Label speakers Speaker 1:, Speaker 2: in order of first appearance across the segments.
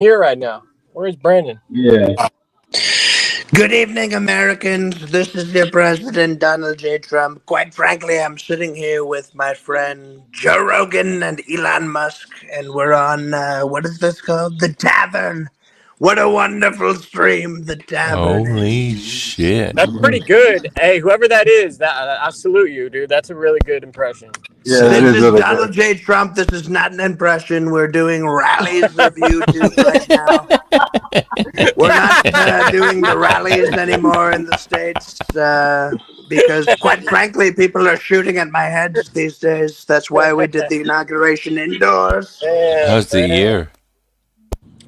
Speaker 1: Here right now. Where's Brandon?
Speaker 2: Yeah.
Speaker 3: Good evening, Americans. This is your President, Donald J. Trump. Quite frankly, I'm sitting here with my friend Joe Rogan and Elon Musk, and we're on, what is this called? The Tavern. What a wonderful stream the Tavern
Speaker 4: Holy
Speaker 3: is.
Speaker 4: shit.
Speaker 1: That's pretty good. Hey, whoever that is, that I salute you, dude. That's a really good impression.
Speaker 2: Yeah, that
Speaker 3: This
Speaker 2: is
Speaker 3: is
Speaker 2: really
Speaker 3: Donald
Speaker 2: good.
Speaker 3: J. Trump. This is not an impression. We're doing rallies of YouTube right now. We're not doing the rallies anymore in the States because, quite frankly, people are shooting at my head these days. That's why we did the inauguration indoors.
Speaker 4: How's the year?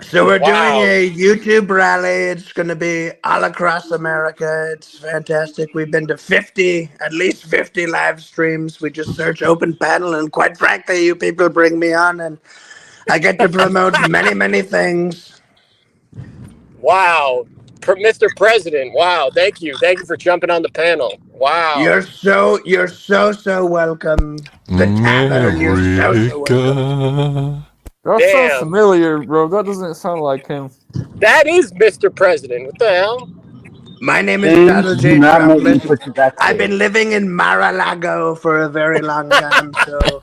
Speaker 3: So we're
Speaker 1: Wow.
Speaker 3: doing a YouTube rally. It's going to be all across America. It's fantastic. We've been to at least 50 live streams. We just search open panel, and quite frankly, you people bring me on, and I get to promote many, many things.
Speaker 1: Wow. Mr. President. Wow. Thank you. Thank you for jumping on the panel. Wow.
Speaker 3: You're so welcome. The Tavern, you're so welcome.
Speaker 5: That
Speaker 1: Damn.
Speaker 5: sounds familiar, bro. That doesn't sound like him.
Speaker 1: That is Mr. President. What the hell?
Speaker 3: My name is
Speaker 2: Things
Speaker 3: Donald
Speaker 2: do
Speaker 3: J.
Speaker 2: not
Speaker 3: Trump.
Speaker 2: make me
Speaker 3: Listen,
Speaker 2: put you back
Speaker 3: I've
Speaker 2: there.
Speaker 3: been living in Mar-a-Lago for a very long time, so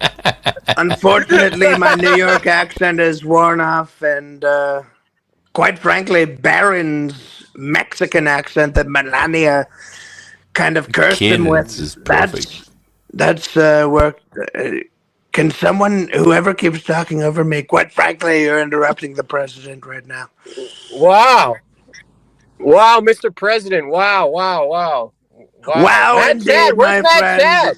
Speaker 3: unfortunately my New York accent is worn off, and quite frankly, Barron's Mexican accent that Melania kind of cursed him
Speaker 4: Cadence is
Speaker 3: with.
Speaker 4: perfect.
Speaker 3: That's where. Can someone, whoever keeps talking over me, quite frankly, you're interrupting the president right now.
Speaker 1: Wow. Wow, Mr. President. Wow.
Speaker 3: Wow,
Speaker 1: Matt
Speaker 3: indeed,
Speaker 1: Chad. Where's
Speaker 3: my
Speaker 1: Matt
Speaker 3: friend.
Speaker 1: Chad?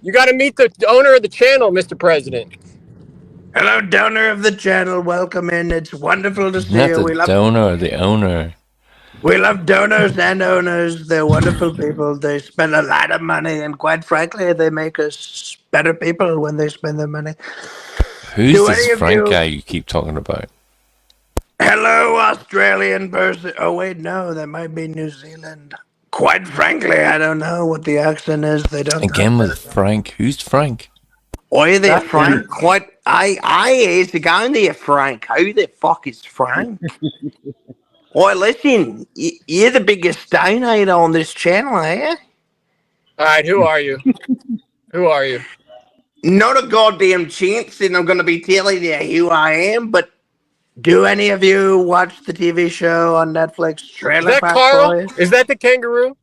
Speaker 1: You got to meet the owner of the channel, Mr. President.
Speaker 3: Hello, donor of the channel. Welcome in. It's wonderful to see
Speaker 4: Not
Speaker 3: you.
Speaker 4: the donor, the owner.
Speaker 3: We love donors and owners. They're wonderful people. They spend a lot of money, and quite frankly, they make us better people when they spend their money.
Speaker 4: Who's
Speaker 3: Do any
Speaker 4: this
Speaker 3: of
Speaker 4: Frank
Speaker 3: you-
Speaker 4: guy you keep talking about?
Speaker 3: Hello, Australian person. Oh, wait, no, that might be New Zealand. Quite frankly, I don't know what the accent is. They don't.
Speaker 4: Again with Frank. Who's Frank?
Speaker 3: Oi there,
Speaker 2: That's
Speaker 3: Frank. What? How's it going there, Frank? Who the fuck is Frank? Oi, listen, you're the biggest donator on this channel, are you?
Speaker 1: All right, who are you? Who are you?
Speaker 3: Not a goddamn chance, and I'm going to be telling you who I am, but do any of you watch the TV show on Netflix,
Speaker 1: Is
Speaker 3: Trailer
Speaker 1: that
Speaker 3: Park
Speaker 1: Carl?
Speaker 3: Boys?
Speaker 1: Is that the kangaroo?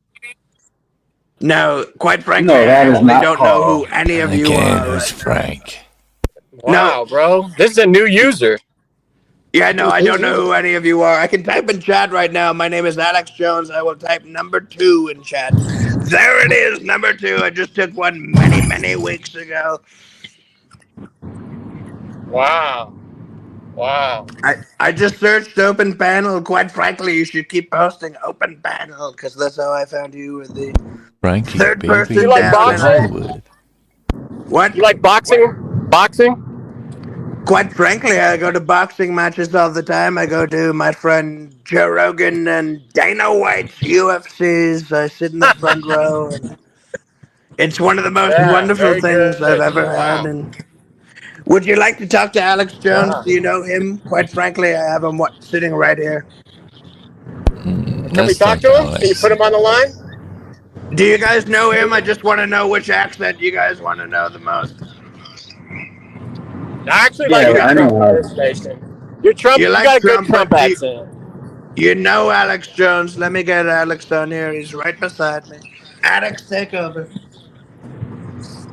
Speaker 3: No, quite frankly,
Speaker 2: No, that
Speaker 3: I
Speaker 2: is
Speaker 3: really
Speaker 2: not
Speaker 3: don't
Speaker 2: Carl.
Speaker 3: know who any of you
Speaker 4: Again,
Speaker 3: are.
Speaker 4: who's Frank?
Speaker 1: Wow, bro. This is a new user.
Speaker 3: Yeah, no, I don't know who any of you are. I can type in chat right now. My name is Alex Jones. I will type number 2 in chat. There it is, number 2. I just took one many weeks ago.
Speaker 1: Wow.
Speaker 3: I just searched open panel. Quite frankly, you should keep posting open panel because that's how I found you with the
Speaker 4: Frankie,
Speaker 3: third
Speaker 4: baby.
Speaker 3: person
Speaker 1: You like
Speaker 3: down.
Speaker 1: boxing?
Speaker 3: And
Speaker 4: Hollywood.
Speaker 3: what?
Speaker 1: You like boxing? Boxing?
Speaker 3: Quite frankly, I go to boxing matches all the time. I go to my friend Joe Rogan and Dana White's UFCs. I sit in the front row. And it's one of the most
Speaker 1: Yeah,
Speaker 3: wonderful
Speaker 1: very
Speaker 3: things
Speaker 1: good.
Speaker 3: I've ever
Speaker 1: Wow.
Speaker 3: had. And would you like to talk to Alex Jones?
Speaker 1: Yeah.
Speaker 3: Do you know him? Quite frankly, I have him sitting right here.
Speaker 1: Can we
Speaker 4: Let's
Speaker 1: talk
Speaker 4: thank
Speaker 1: to him?
Speaker 4: Alex.
Speaker 1: Can you put him on the line?
Speaker 3: Do you guys know him? I just want to know which accent you guys want to know the most.
Speaker 1: I actually
Speaker 2: Yeah,
Speaker 1: like your
Speaker 2: I
Speaker 1: Trump
Speaker 2: know.
Speaker 1: impersonation. Your Trump,
Speaker 3: You
Speaker 1: you
Speaker 3: like
Speaker 1: got a good
Speaker 3: Trump,
Speaker 1: Trump
Speaker 3: but you-
Speaker 1: accent.
Speaker 3: You know Alex Jones. Let me get Alex on here. He's right beside me. Alex, take over.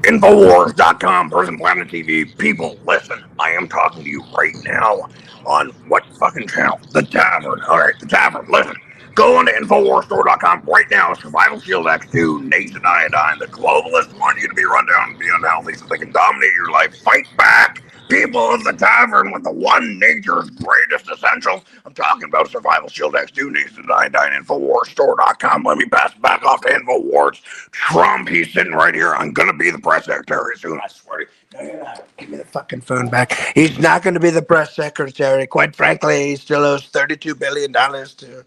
Speaker 3: Infowars.com, Prison Planet TV. People, listen, I am talking to you right now on what fucking channel? The Tavern. All right, The Tavern. Listen, go on to InfoWarsStore.com right now. Survival Shield X2, Nascent Iodine. The globalists want you to be run down and be unhealthy so they can dominate your life. Fight back. People of the Tavern with the one nature's greatest essentials. I'm talking about Survival Shield X2, Nascent Iodine, InfoWarsStore.com. Let me pass back off to InfoWars. Trump, he's sitting right here. I'm going to be the press secretary soon, I swear. No, you're not. Give me the fucking phone back. He's not going to be the press secretary. Quite frankly, he still owes $32 billion to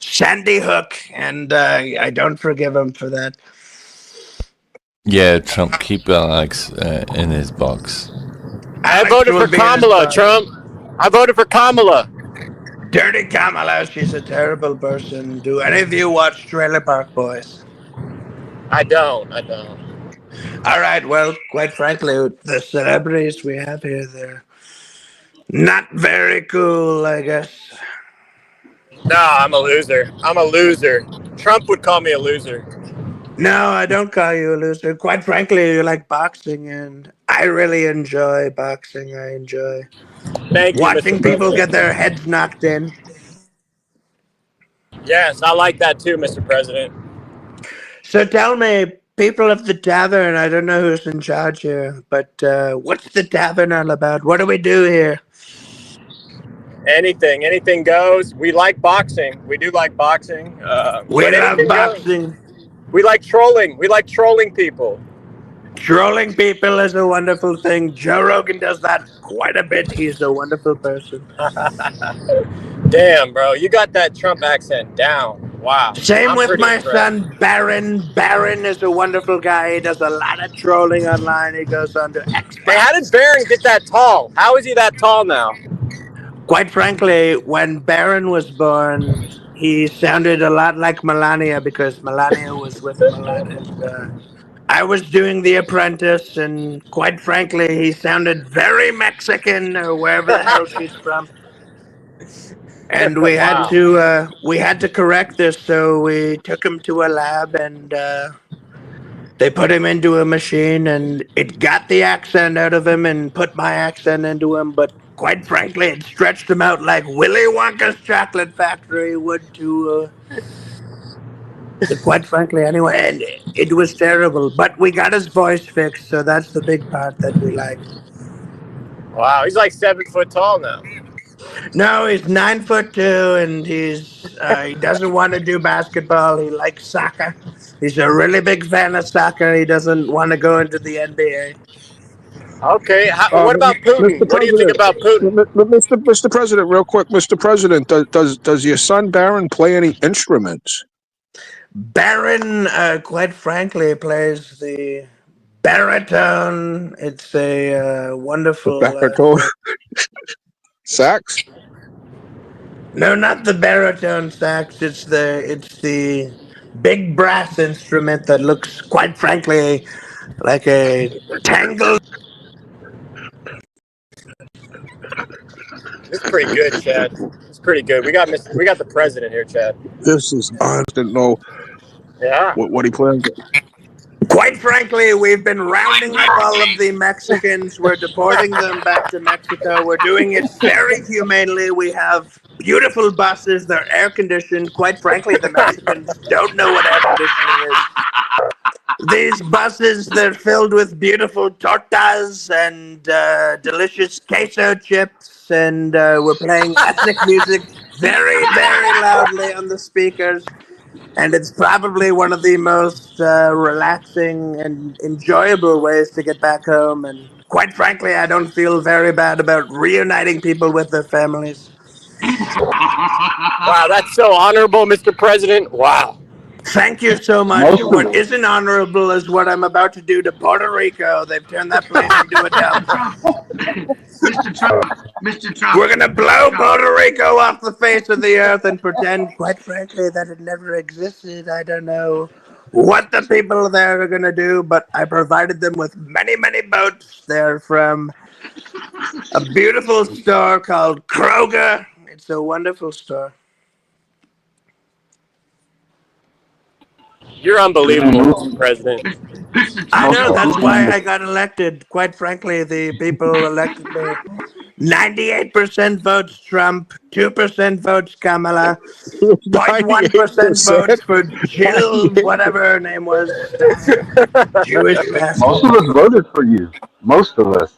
Speaker 3: Sandy Hook, and I don't forgive him for that.
Speaker 4: Yeah, Trump, keep Alex in his box.
Speaker 1: I
Speaker 3: Alex
Speaker 1: voted
Speaker 3: will
Speaker 1: for
Speaker 3: be in his
Speaker 1: Kamala,
Speaker 3: box.
Speaker 1: Trump. I voted for Kamala.
Speaker 3: Dirty Kamala, she's a terrible person. Do any of you watch Trailer Park Boys?
Speaker 1: I don't.
Speaker 3: All right, well, quite frankly, the celebrities we have here, they're not very cool, I guess.
Speaker 1: No, I'm a loser. Trump would call me a loser.
Speaker 3: No, I don't call you a loser. Quite frankly, you like boxing, and I really enjoy boxing. I enjoy
Speaker 1: Thank you,
Speaker 3: watching
Speaker 1: Mr.
Speaker 3: people
Speaker 1: President.
Speaker 3: get their heads knocked in.
Speaker 1: Yes, I like that too, Mr. President.
Speaker 3: So tell me, people of the tavern, I don't know who's in charge here, but what's the tavern all about? What do we do here?
Speaker 1: Anything goes. We like boxing. We do like boxing.
Speaker 3: We
Speaker 1: but
Speaker 3: love
Speaker 1: anything goes.
Speaker 3: boxing.
Speaker 1: We like trolling. We like trolling people.
Speaker 3: Trolling people is a wonderful thing. Joe Rogan does that quite a bit. He's a wonderful person.
Speaker 1: Damn, bro, you got that Trump accent down. Wow.
Speaker 3: Same
Speaker 1: I'm
Speaker 3: with
Speaker 1: pretty
Speaker 3: my
Speaker 1: impressed.
Speaker 3: son, Baron. Baron is a wonderful guy. He does a lot of trolling online. He goes on to X.
Speaker 1: Hey, how did Barron get that tall? How is he that tall now?
Speaker 3: Quite frankly, when Baron was born, he sounded a lot like Melania because Melania was with him a lot. And, I was doing The Apprentice, and quite frankly, he sounded very Mexican or wherever the hell she's from. And we had to correct this, so we took him to a lab, and they put him into a machine, and it got the accent out of him and put my accent into him. But quite frankly, it stretched him out like Willy Wonka's chocolate factory would to. Quite frankly, anyway, and it was terrible. But we got his voice fixed, so that's the big part that we like.
Speaker 1: Wow, he's like 7 foot tall now.
Speaker 3: No, he's 9'2", and he doesn't want to do basketball. He likes soccer. He's a really big fan of soccer. He doesn't want to go into the NBA.
Speaker 1: Okay, what about Putin? What do you think about Putin?
Speaker 2: Mr. President, real quick, Mr. President, does your son Baron play any instruments?
Speaker 3: Baron, quite frankly, plays the baritone. It's a wonderful
Speaker 2: baritone sax.
Speaker 3: No, not the baritone sax. It's the big brass instrument that looks, quite frankly, like a tangled.
Speaker 1: It's pretty good, Chad. It's pretty good. We got the president here, Chad.
Speaker 2: This is I didn't know.
Speaker 1: Yeah.
Speaker 2: What he plays.
Speaker 3: Quite frankly, we've been rounding up all of the Mexicans. We're deporting them back to Mexico. We're doing it very humanely. We have beautiful buses. They're air conditioned. Quite frankly, the Mexicans don't know what air conditioning is. These buses, they're filled with beautiful tortas and delicious queso chips. And we're playing ethnic music very, very loudly on the speakers. And it's probably one of the most relaxing and enjoyable ways to get back home. And quite frankly, I don't feel very bad about reuniting people with their families.
Speaker 1: Wow, that's so honorable, Mr. President. Wow.
Speaker 3: Thank you so much. What isn't honorable is what I'm about to do to Puerto Rico. They've turned that place into a dump.
Speaker 6: Mr. Trump.
Speaker 3: We're going to blow Puerto Rico off the face of the earth and pretend, quite frankly, that it never existed. I don't know what the people there are going to do, but I provided them with many, many boats. They're from a beautiful store called Kroger. It's a wonderful store.
Speaker 1: You're unbelievable, Mr. President.
Speaker 3: I know, that's why I got elected. Quite frankly, the people elected me. 98% votes Trump, 2% votes Kamala, 0.1% votes for Jill, whatever her name was. Jewish bastard.
Speaker 7: Most of us voted for you. Most of us.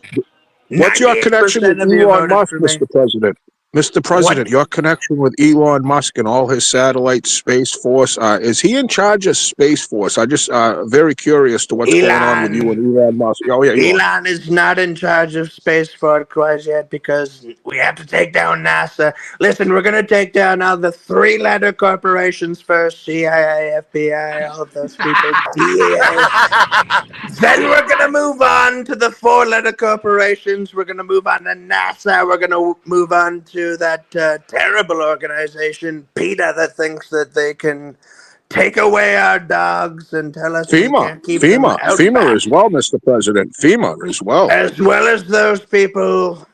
Speaker 2: What's your connection with
Speaker 3: 98% of you
Speaker 2: Elon
Speaker 3: voted
Speaker 2: Musk,
Speaker 3: for me.
Speaker 2: Mr. President? Mr. President, your connection with Elon Musk and all his satellite Space Force, is he in charge of Space Force? I just very curious to what's going on with you and Elon Musk. Oh yeah, you are.
Speaker 7: Elon is not in charge of Space Force quite yet because we have to take down NASA. Listen, we're going to take down all the three-letter corporations first, CIA, FBI, all of those people, DEA. Then we're going to move on to the four-letter corporations. We're going to move on to NASA. We're going to move on to that terrible organization, PETA, that thinks that they can take away our dogs and tell us we can't keep them out
Speaker 2: FEMA
Speaker 7: back.
Speaker 2: as well, Mr. President. FEMA as well.
Speaker 7: As well as those people,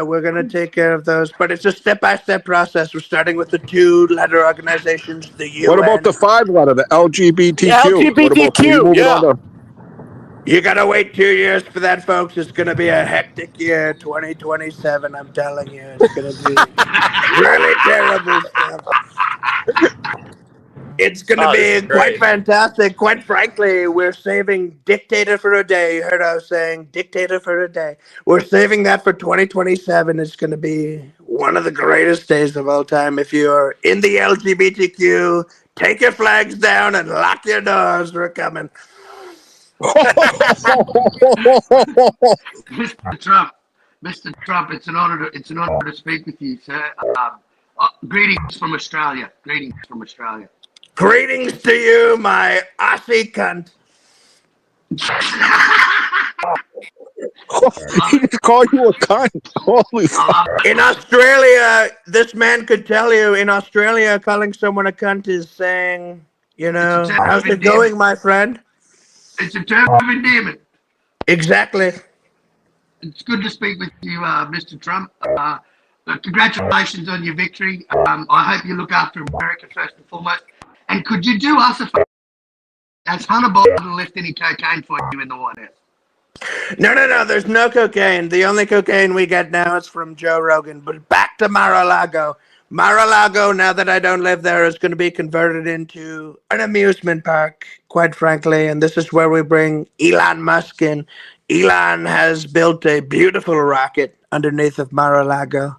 Speaker 7: we're going to take care of those. But it's a step-by-step process. We're starting with the two-letter organizations, the UN.
Speaker 2: What about the five-letter, the LGBTQ?
Speaker 1: The LGBTQ,
Speaker 2: What about,
Speaker 1: yeah.
Speaker 7: You got to wait 2 years for that, folks. It's going to be a hectic year, 2027, I'm telling you. It's going to be really terrible stuff. It's going to be quite fantastic. Quite frankly, we're saving Dictator for a Day. You heard I was saying Dictator for a Day. We're saving that for 2027. It's going to be one of the greatest days of all time. If you're in the LGBTQ, take your flags down and lock your doors. We're coming.
Speaker 6: Mr. Trump, it's an honor to speak with you, sir. Greetings from Australia. Greetings from Australia.
Speaker 7: Greetings to you, my Aussie cunt.
Speaker 2: He just called you a cunt. Holy fuck.
Speaker 7: In Australia, this man could tell you, in Australia, calling someone a cunt is saying, you know, how's it going, my friend?
Speaker 6: It's a term of endearment.
Speaker 7: Exactly.
Speaker 6: It's good to speak with you, Mr. Trump. Congratulations on your victory. I hope you look after America first and foremost. And could you do us a favor? Has Hunter Biden left any cocaine for you in the White House?
Speaker 7: No, there's no cocaine. The only cocaine we get now is from Joe Rogan. But back to Mar-a-Lago. Mar-a-Lago, now that I don't live there, is going to be converted into an amusement park, quite frankly. And this is where we bring Elon Musk in. Elon has built a beautiful rocket underneath of Mar-a-Lago.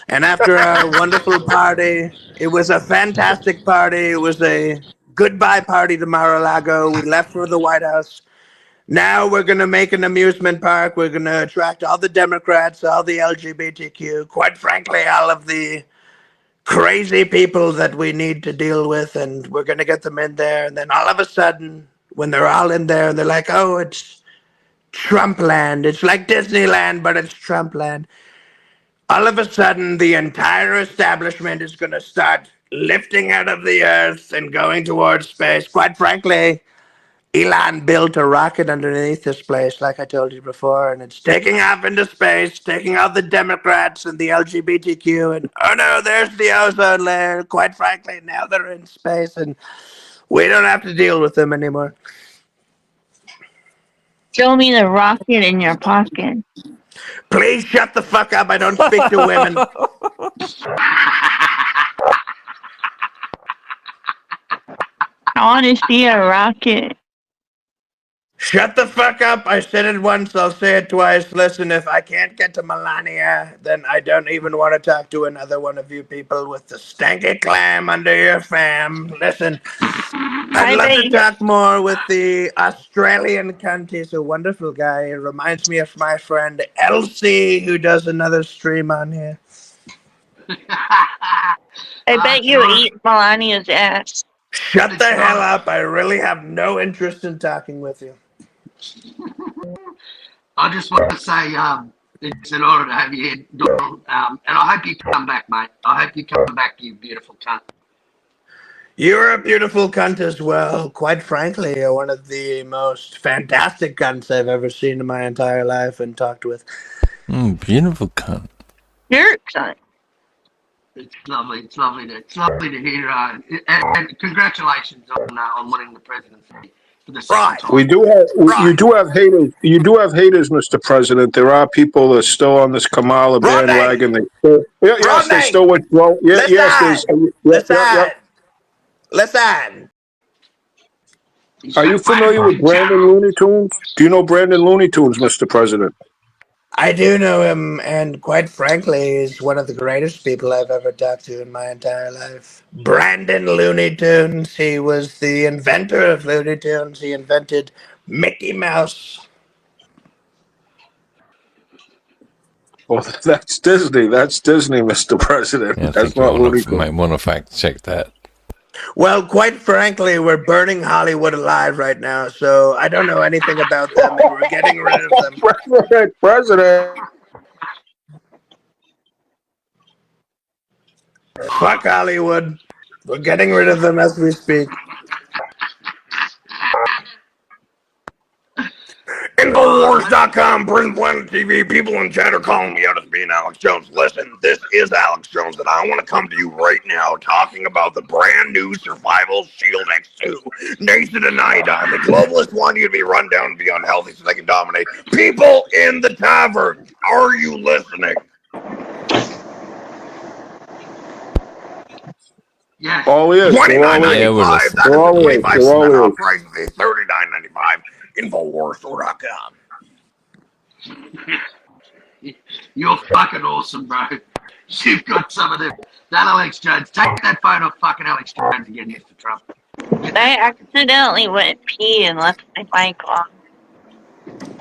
Speaker 7: And after a wonderful party, it was a fantastic party. It was a goodbye party to Mar-a-Lago. We left for the White House. Now we're going to make an amusement park. We're going to attract all the Democrats, all the LGBTQ, quite frankly, all of the crazy people that we need to deal with. And we're going to get them in there. And then all of a sudden, when they're all in there, they're like, oh, it's Trump land. It's like Disneyland, but it's Trump land. All of a sudden, the entire establishment is going to start lifting out of the earth and going towards space. Quite frankly, Elon built a rocket underneath this place, like I told you before, and it's taking off into space, taking out the Democrats and the LGBTQ, and oh no, there's the ozone layer. Quite frankly, now they're in space, and we don't have to deal with them anymore.
Speaker 8: Show me the rocket in your pocket.
Speaker 7: Please shut the fuck up. I don't speak to women.
Speaker 8: I want to see a rocket.
Speaker 7: Shut the fuck up. I said it once. I'll say it twice. Listen, if I can't get to Melania, then I don't even want to talk to another one of you people with the stanky clam under your fam. Listen, I'd love to talk more with the Australian cunt. He's a wonderful guy. He reminds me of my friend Elsie, who does another stream on here.
Speaker 8: I bet you eat Melania's ass.
Speaker 7: Shut the hell up. I really have no interest in talking with you.
Speaker 6: I just want to say it's an honor to have you here, Donald. And I hope you come back, mate. I hope you come back, you beautiful cunt.
Speaker 7: You're a beautiful cunt as well. Quite frankly, you're one of the most fantastic cunts I've ever seen in my entire life and talked with.
Speaker 4: Beautiful cunt.
Speaker 8: You're cunt.
Speaker 6: It's lovely. It's lovely to hear. And congratulations on winning the presidency for the second time.
Speaker 2: You do have haters. You do have haters, Mr. President. There are people that are still on this Kamala bandwagon. They still withdraw.
Speaker 7: Listen.
Speaker 2: Are you familiar with Brandon Looney Tunes? Do you know Brandon Looney Tunes, Mr. President?
Speaker 7: I do know him, and quite frankly, he's one of the greatest people I've ever talked to in my entire life. Brandon Looney Tunes. He was the inventor of Looney Tunes. He invented Mickey Mouse.
Speaker 2: Well, that's Disney. That's Disney, Mr. President.
Speaker 4: Yeah, I
Speaker 2: That's
Speaker 4: think you
Speaker 2: not Looney Tunes.
Speaker 4: might want to fact check that.
Speaker 7: Well, quite frankly, we're burning Hollywood alive right now, so I don't know anything about them, and we're getting rid of them.
Speaker 2: President.
Speaker 7: Fuck Hollywood. We're getting rid of them as we speak.
Speaker 3: Infowars.com, Prison Planet TV, people in chat are calling me out as being Alex Jones. Listen, this is Alex Jones, and I want to come to you right now talking about the brand new Survival Shield X2. Nathan and Iodine, the globalists want you to be run down and be unhealthy so they can dominate. People in the tavern, are you listening?
Speaker 6: Yes.
Speaker 2: All he is.
Speaker 3: $29.95.
Speaker 4: Yeah, we're
Speaker 3: That's
Speaker 4: listening.
Speaker 3: a
Speaker 2: All he is.
Speaker 3: 25% off price of $39.95. Infowars.com.
Speaker 6: You're fucking awesome, bro. You've got some of them. That Alex Jones. Take that phone off fucking Alex Jones again, Mr. Trump.
Speaker 8: I accidentally went pee and left my mic on.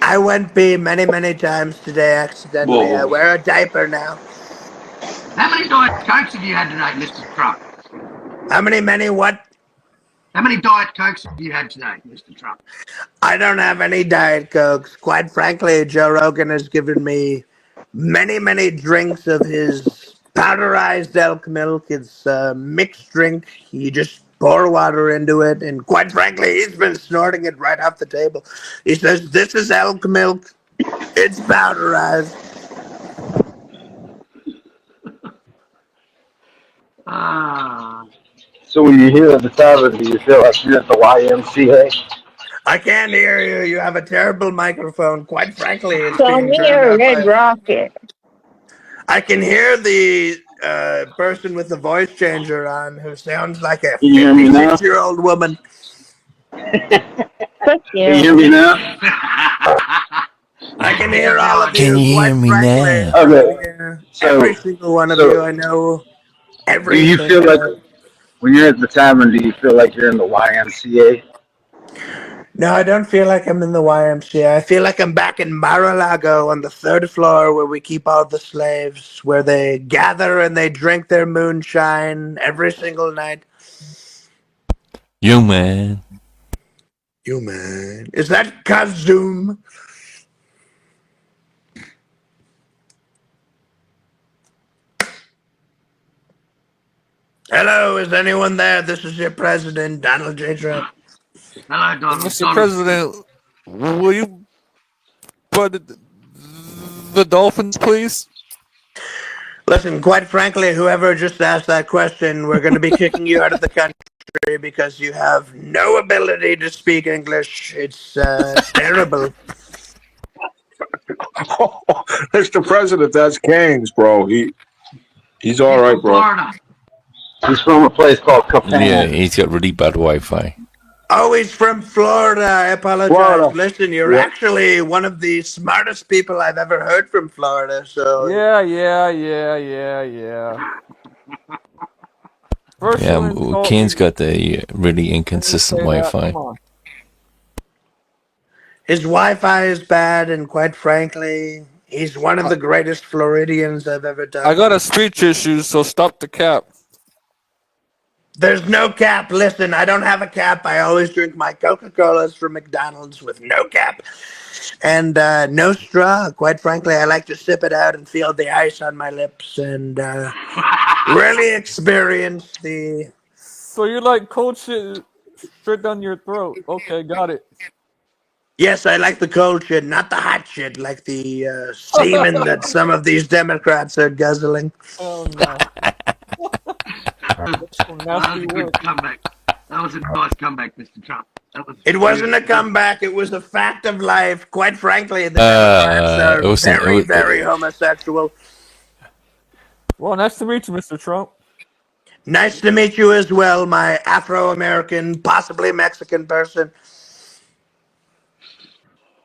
Speaker 7: I went pee many, many times today accidentally.
Speaker 3: Whoa.
Speaker 7: I wear a diaper now.
Speaker 6: How many Diet Cokes have you had tonight, Mr. Trump?
Speaker 7: How many what?
Speaker 6: How many Diet Cokes have you had today, Mr. Trump?
Speaker 7: I don't have any Diet Cokes. Quite frankly, Joe Rogan has given me many, many drinks of his powderized elk milk. It's a mixed drink. You just pour water into it, and quite frankly, he's been snorting it right off the table. He says, "This is elk milk. It's powderized."
Speaker 6: Ah.
Speaker 9: So when you hear the tavern, do you feel like you're at the YMCA?
Speaker 7: I can't hear you. You have a terrible microphone. Quite frankly, it's
Speaker 8: So
Speaker 7: being
Speaker 8: me
Speaker 7: turned
Speaker 8: or
Speaker 7: up
Speaker 8: Red
Speaker 7: by-
Speaker 8: Rocket?
Speaker 7: I can hear the person with the voice changer on who sounds like a
Speaker 9: Can you hear me now?
Speaker 7: 56-year-old woman.
Speaker 8: Fuck
Speaker 9: Can you
Speaker 8: you.
Speaker 9: hear me now?
Speaker 7: I can hear all of
Speaker 4: Can
Speaker 7: you.
Speaker 4: you
Speaker 7: quite
Speaker 4: hear me
Speaker 7: frankly.
Speaker 4: now?
Speaker 9: Okay.
Speaker 7: Yeah.
Speaker 9: So-
Speaker 7: Every single one of
Speaker 9: so-
Speaker 7: you, I know. Every
Speaker 9: Do you
Speaker 7: single
Speaker 9: feel like
Speaker 7: one.
Speaker 9: when you're at the tavern, do you feel like you're in the YMCA?
Speaker 7: No, I don't feel like I'm in the YMCA. I feel like I'm back in Mar-a-Lago on the 3rd floor where we keep all the slaves, where they gather and they drink their moonshine every single night.
Speaker 4: You man.
Speaker 7: You man. Is that Kazoom? Hello, is anyone there? This is your president, Donald J. Trump.
Speaker 6: Hello, Donald.
Speaker 5: Mr. President, will you put the Dolphins, please?
Speaker 7: Listen, quite frankly, whoever just asked that question, we're going to be kicking you out of the country because you have no ability to speak English. It's terrible.
Speaker 2: Mr. President, that's Keynes, bro. He's all right, bro.
Speaker 6: Florida.
Speaker 9: He's from a place called Capone.
Speaker 4: Yeah, he's got really bad Wi-Fi.
Speaker 7: Oh, he's from Florida. I apologize.
Speaker 2: Florida.
Speaker 7: Listen, you're
Speaker 2: Yeah.
Speaker 7: actually one of the smartest people I've ever heard from Florida. So
Speaker 5: Yeah. First
Speaker 4: Yeah,
Speaker 5: you insult
Speaker 4: Kane's
Speaker 5: me,
Speaker 4: got the really
Speaker 5: then you
Speaker 4: inconsistent
Speaker 5: say that.
Speaker 4: Wi-Fi.
Speaker 5: Come on.
Speaker 7: his Wi-Fi is bad, and quite frankly, he's one of the greatest Floridians I've ever done.
Speaker 5: I got a speech issue, so stop the cap.
Speaker 7: There's no cap. Listen, I don't have a cap. I always drink my Coca-Colas from McDonald's with no cap and no straw. Quite frankly, I like to sip it out and feel the ice on my lips and really experience the...
Speaker 5: So you like cold shit straight down your throat. Okay, got it.
Speaker 7: Yes, I like the cold shit, not the hot shit like the semen that some of these Democrats are guzzling.
Speaker 5: Oh no. That's some
Speaker 6: That was
Speaker 5: nasty
Speaker 6: a good
Speaker 5: work.
Speaker 6: comeback. That was a nice comeback, Mr. Trump. That was
Speaker 7: It wasn't a comeback. It was a fact of life. Quite frankly, the
Speaker 4: it
Speaker 7: Democrats
Speaker 4: wasn't-
Speaker 7: are very,
Speaker 4: it was-
Speaker 7: very homosexual.
Speaker 5: Well, nice to meet you, Mr. Trump.
Speaker 7: Nice to meet you as well, my Afro-American, possibly Mexican person.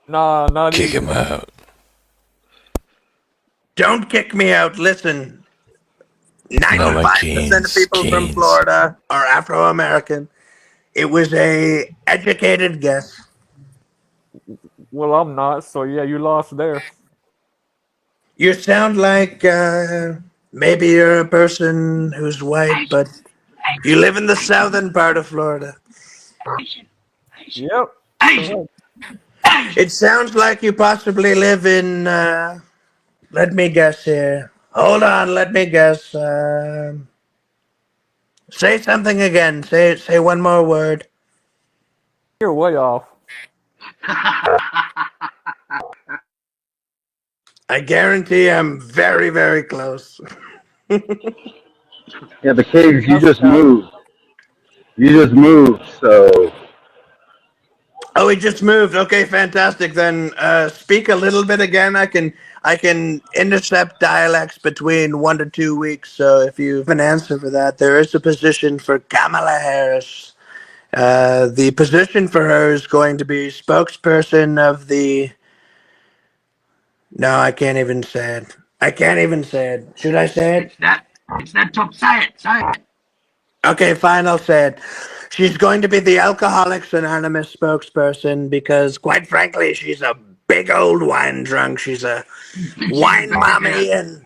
Speaker 5: Nah, not
Speaker 4: Kick
Speaker 5: even.
Speaker 4: him out.
Speaker 7: Don't kick me out. Listen,
Speaker 4: No, like
Speaker 7: 95% of people from
Speaker 4: Keynes.
Speaker 7: Florida are Afro-American. It was a educated guess.
Speaker 5: Well, I'm not, so yeah, you lost there.
Speaker 7: You sound like maybe you're a person who's white, but you live in the southern part of Florida.
Speaker 5: Yep.
Speaker 6: Asian.
Speaker 7: It sounds like you possibly live in, let me guess here. Hold on, let me guess. Say something again. Say one more word.
Speaker 5: You're way off.
Speaker 7: I guarantee I'm very, very close.
Speaker 9: Yeah, but Cage, you just moved. You just moved, so
Speaker 7: Oh, he just moved. Okay, fantastic. Then speak a little bit again. I can intercept dialects between 1 to 2 weeks. So if you have an answer for that, there is a position for Kamala Harris. The position for her is going to be spokesperson of the. No, I can't even say it. I can't even say it. Should I say it?
Speaker 6: It's that top. Say it. Say it.
Speaker 7: Okay, fine, I'll say it. She's going to be the Alcoholics Anonymous spokesperson because, quite frankly, she's a big old wine drunk. She's a wine mommy, and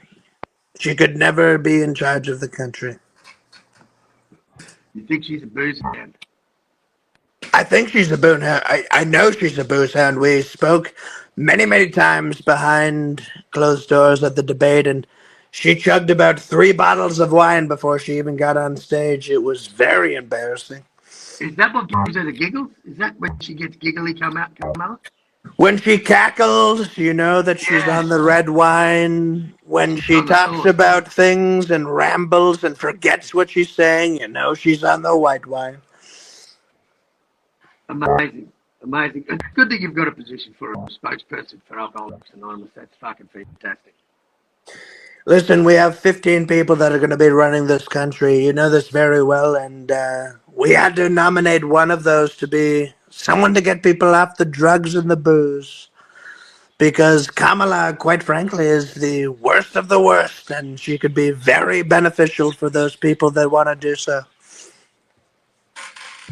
Speaker 7: she could never be in charge of the country.
Speaker 6: You think she's a booze hound?
Speaker 7: I think she's a booze hound. I know she's a booze hound. We spoke many, many times behind closed doors at the debate, and she chugged about 3 bottles of wine before she even got on stage. It was very embarrassing.
Speaker 6: Is that what gives her the giggles? Is that when she gets giggly come out?
Speaker 7: When she cackles, you know that she's on the red wine. When she talks about things and rambles and forgets what she's saying, you know she's on the white wine.
Speaker 6: Amazing. Amazing. It's good that you've got a position for a spokesperson for Alcoholics Anonymous. That's fucking fantastic.
Speaker 7: Listen, we have 15 people that are going to be running this country. You know this very well, and we had to nominate one of those to be someone to get people off the drugs and the booze. Because Kamala, quite frankly, is the worst of the worst, and she could be very beneficial for those people that want to do so.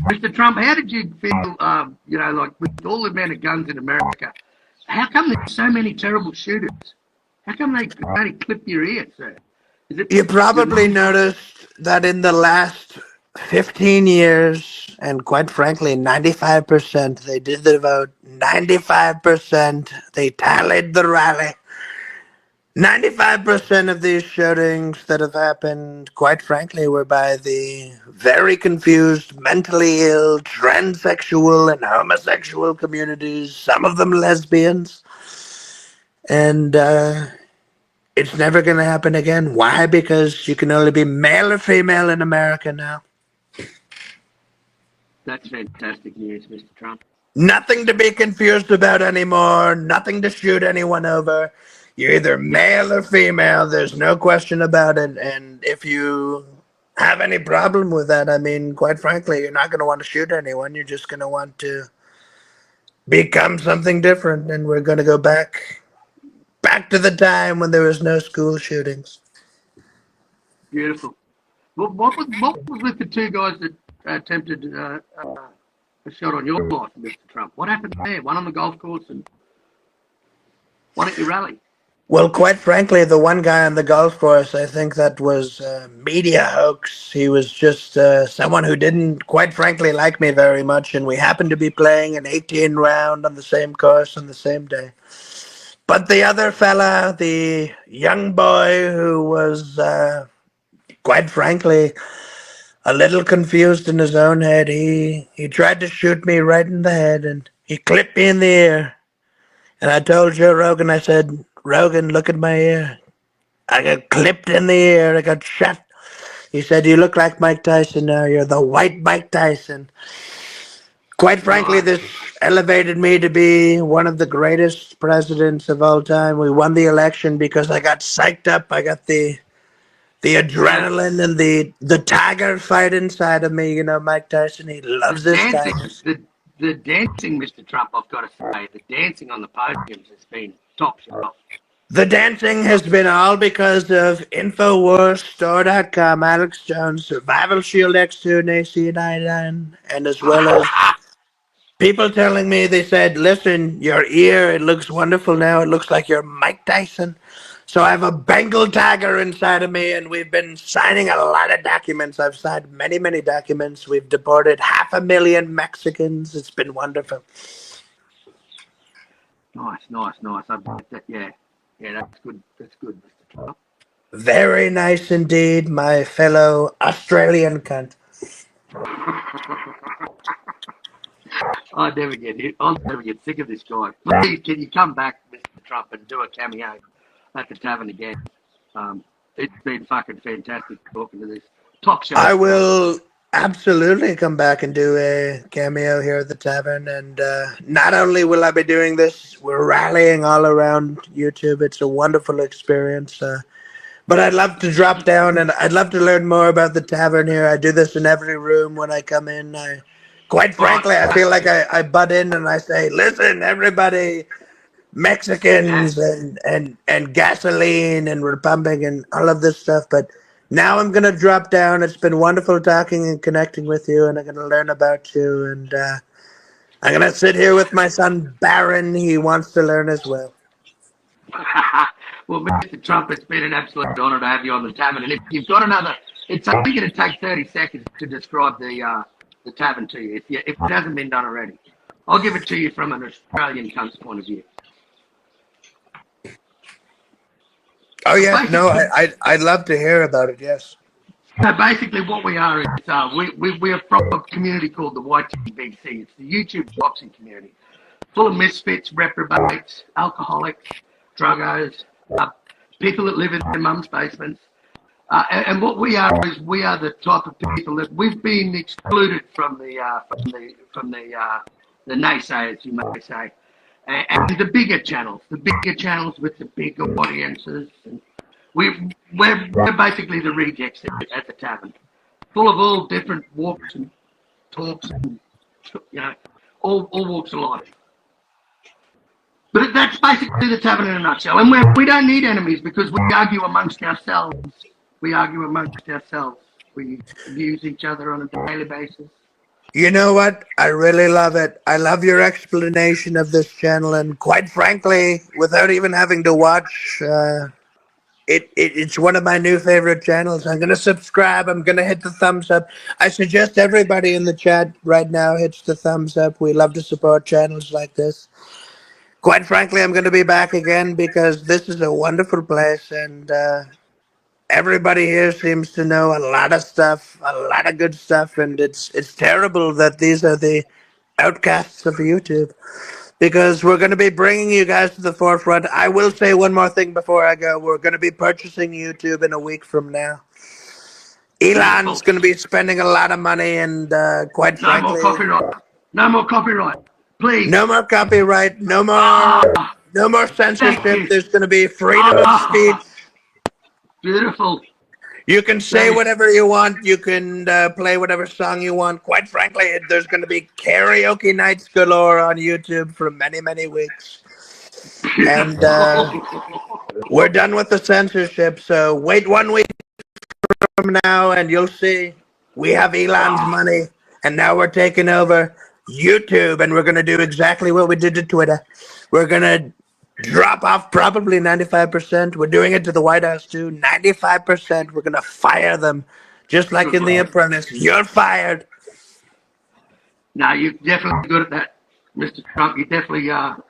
Speaker 6: Mr. Trump, how did you feel, like with all the amount of guns in America, how come there's so many terrible shooters? How come they only clip your ear, sir?
Speaker 7: You probably noticed that in the last 15 years, and quite frankly, 95%, they did the vote. 95%, they tallied the rally. 95% of these shootings that have happened, quite frankly, were by the very confused, mentally ill, transsexual, and homosexual communities, some of them lesbians. And it's never going to happen again. Why? Because you can only be male or female in America now.
Speaker 6: That's fantastic news, Mr. Trump.
Speaker 7: Nothing to be confused about anymore. Nothing to shoot anyone over. You're either male or female. There's no question about it. And if you have any problem with that, I mean, quite frankly, you're not going to want to shoot anyone. You're just going to want to become something different. And we're going to go back to the time when there was no school shootings.
Speaker 6: Beautiful. What was with the 2 guys that attempted a shot on your life, Mr. Trump? What happened there? One on the golf course and one at your rally?
Speaker 7: Well, quite frankly, the one guy on the golf course, I think that was a media hoax. He was just someone who didn't, quite frankly, like me very much, and we happened to be playing an 18 round on the same course on the same day. But the other fella, the young boy who was, quite frankly, a little confused in his own head, he tried to shoot me right in the head, and he clipped me in the ear. And I told Joe Rogan, I said, Rogan, look at my ear. I got clipped in the ear. I got shot. He said, you look like Mike Tyson now. You're the white Mike Tyson. Quite frankly, this elevated me to be one of the greatest presidents of all time. We won the election because I got psyched up. I got the adrenaline and the tiger fight inside of me. You know, Mike Tyson, he loves this tigers.
Speaker 6: The dancing, Mr. Trump, I've got to say, the dancing on the podiums has been top shelf.
Speaker 7: The dancing has been all because of InfoWarsStore.com, Alex Jones, Survival Shield X2, AC99, and as well as people telling me, they said, listen, your ear, it looks wonderful now. It looks like you're Mike Tyson. So I have a Bengal tiger inside of me, and we've been signing a lot of documents. I've signed many, many documents. We've deported 500,000 Mexicans. It's been wonderful.
Speaker 6: Nice. I bet that, yeah, that's good. That's good, Mr. Trump.
Speaker 7: Very nice indeed, my fellow Australian cunt.
Speaker 6: I'll never get sick of this guy. Please, can you come back, Mr. Trump, and do a cameo at the tavern again? It's been fucking fantastic talking to this top shelf.
Speaker 7: I will absolutely come back and do a cameo here at the tavern. And not only will I be doing this, we're rallying all around YouTube. It's a wonderful experience. But I'd love to drop down and I'd love to learn more about the tavern here. I do this in every room when I come in. Quite frankly, I feel like I butt in and I say, listen, everybody, Mexicans and gasoline and we're pumping and all of this stuff. But now I'm going to drop down. It's been wonderful talking and connecting with you, and I'm going to learn about you. And I'm going to sit here with my son, Baron. He wants to learn as well.
Speaker 6: Well, Mr. Trump, it's been an absolute honor to have you on the tavern. And if you've got another, it's only going to take 30 seconds to describe the tavern to you, if it hasn't been done already. I'll give it to you from an Australian cunt's point of view.
Speaker 7: Oh, yeah, no, I'd love to hear about it, yes.
Speaker 6: So basically what we are is we are from a community called the YTBC. It's the YouTube boxing community. Full of misfits, reprobates, alcoholics, druggos, people that live in their mum's basements. And what we are is we are the type of people that we've been excluded from the naysayers, you may say, and the bigger channels with the bigger audiences. And we're basically the rejects at the tavern, full of all different walks and talks, and all walks of life. But that's basically the tavern in a nutshell. And we don't need enemies because we argue amongst ourselves. We abuse each other on a daily basis.
Speaker 7: You know what? I really love it. I love your explanation of this channel. And quite frankly, without even having to watch, it's one of my new favorite channels. I'm going to subscribe. I'm going to hit the thumbs up. I suggest everybody in the chat right now hits the thumbs up. We love to support channels like this. Quite frankly, I'm going to be back again because this is a wonderful place, and everybody here seems to know a lot of stuff, a lot of good stuff, and it's terrible that these are the outcasts of YouTube, because we're going to be bringing you guys to the forefront. I will say one more thing before I go. We're going to be purchasing YouTube in a week from now. Elon's going to be spending a lot of money, and quite frankly...
Speaker 6: No more copyright. Please.
Speaker 7: No more copyright. No more censorship. There's going to be freedom of speech.
Speaker 6: Beautiful.
Speaker 7: You can say whatever you want. You can play whatever song you want. Quite frankly, there's going to be karaoke nights galore on YouTube for many, many weeks. And we're done with the censorship. So wait 1 week from now and you'll see we have Elon's money. And now we're taking over YouTube, and we're going to do exactly what we did to Twitter. We're going to drop off probably 95%. We're doing it to the White House too. 95%. We're going to fire them, just like in The Apprentice. You're fired.
Speaker 6: No, you're definitely good at that, Mr. Trump. You definitely, that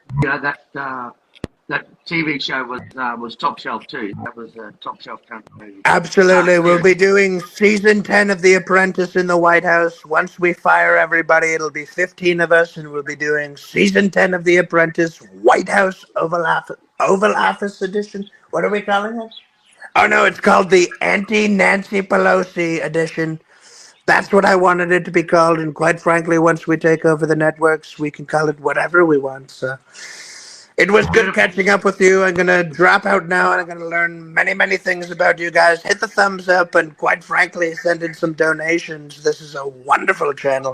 Speaker 6: TV show was top shelf too. That was a top shelf company.
Speaker 7: Absolutely. We'll be doing season 10 of The Apprentice in the White House. Once we fire everybody, it'll be 15 of us, and we'll be doing season 10 of The Apprentice, White House Oval Office edition. What are we calling it? Oh no, it's called the Anti-Nancy Pelosi edition. That's what I wanted it to be called, and quite frankly, once we take over the networks, we can call it whatever we want. So it was good catching up with you. I'm going to drop out now, and I'm going to learn many, many things about you guys. Hit the thumbs up, and quite frankly, send in some donations. This is a wonderful channel.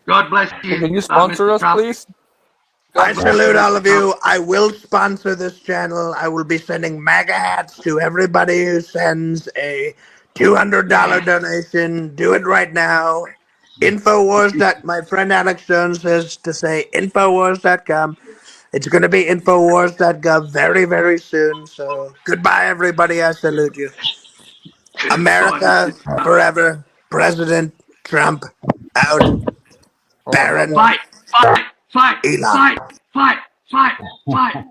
Speaker 6: God bless you.
Speaker 5: Can you sponsor us, please?
Speaker 7: I salute all of you. I will sponsor this channel. I will be sending MAGA hats to everybody who sends a $200 donation. Do it right now. Infowars. My friend Alex Jones says to say Infowars.com. It's going to be Infowars.gov very, very soon. So goodbye, everybody. I salute you. America forever. President Trump out. Baron
Speaker 6: Fight, fight, fight,
Speaker 7: Elon.
Speaker 6: fight, fight, fight, fight.